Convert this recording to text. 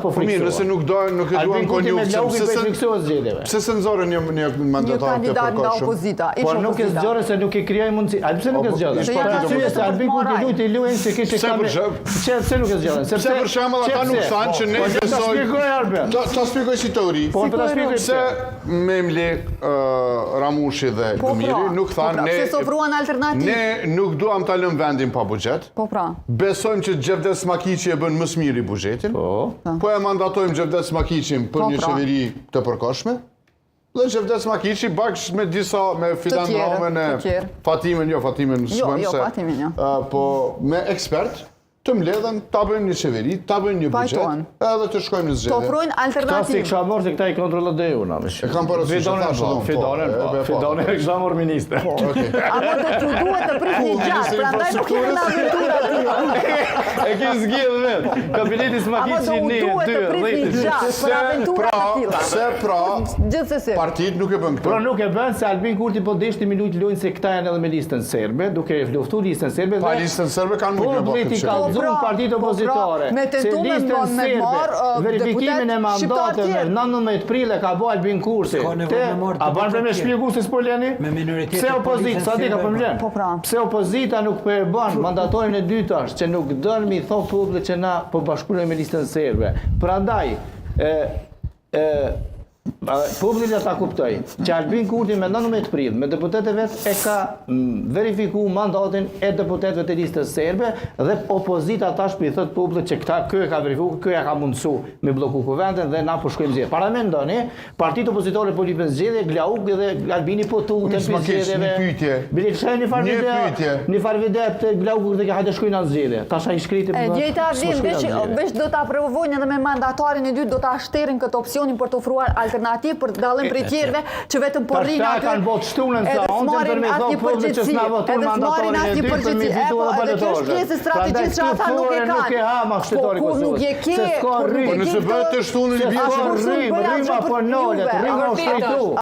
Po mirë, nëse nuk duan konjunktur, pse se nxorën një mandatar të përkohshëm? Po nuk e zgjore se nuk e krijoi mundësi. A pse nuk e zgjore? Po arsye se Albin Kurti luajti luajn se kishte kamë. Pse nuk e zgjore? Sepse për shembull ata nuk thanë që ne besojmë. Ta shpjegoj si teori. Po ta shpjegoj se Memli, Ramushi dhe Gëmiri nuk thanë ne nuk duam ta lëmë vendin pa buxhet. Po pra. Besojmë që Xhevdet Makiçi e bën më së miri buxhetin. Po e mandatojmë Xhevdet Makiçin për një qeveri të përkohshme. Dhe Xhevdet Makiçi bashkë me disa, me Fidan Ramën e Fatimin, po me ekspert, të mbledhen, ta bëjmë një qeveri, ta bëjmë një buxhet, edhe të shkojmë në zgjedhje. Të ofrojnë alternativë. Ka si kësha morë se këta i kontrollat dhe ju, E kam parasysh të thashë dhëmë. Fidone e kësha morë ministre. Amo do t'ju duhet të prit një gjatë, prandaj nuk jemi në aventura të ju. E ki zgjidhë vetë. Kabineti Smakiçi 1, 2, 10. Se pra, partitë nuk e bën këtë. Pra nuk e bën se Albin Kurti po deshti mi lujt lojnë se këta janë edhe me listën serbe, duke luftu listën serbe. Pa listën serbe kanë mund me bëhë këtë qëtë. Zonë partitë opozitore, se listën serbe, verifikimin e mandateve, 19 prile ka bo Albin Kurti. A banë për me shpjegu se s'po leni? Pse opozita, sa di ka përmëgjen? Pse opozita nuk për e banë mandatorin e dytë është, që nuk dënë mi thonë publik që na po bashkune me listën serbe. Prandaj, publik ta kuptoj, që Albin Kurti me 19 prill, me deputetët vetë e ka verifiku mandatin e deputetëve të listës serbe dhe opozita tash për i thëtë publik që këta kë e ka verifiku, kë e ka mundësu me bloku kuvendin dhe na po shkojmë zgjedhje. Para me ndoni, partitë opozitore po lipën zgjedhje, Glauk dhe Albini po tu të zgjedhjeve. Bili këshaj një farë vide të Glauk dhe ka hajde shkojnë atë zgjedhje. Tash a i shkriti për Djejta Arvin, veç do ta provojnë edhe me mandatarin e dytë, do ta shterin këtë opcionin për të ofruar alternativë për dallim prej tjerëve që vetëm po rrinë aty. Ata kanë botë shtunën sa onë për me thonë publik që s'na votuar mandatorin e dytë për me fitu dhe baletoshë. Pjesë strategjisë që ata nuk e kanë. Nuk e ha ma shtetori Kosovës. Nuk e ke. Nëse bëhet të shtunën i bjeshëm. Rrim, apo nolet, rrim o shtrejtu.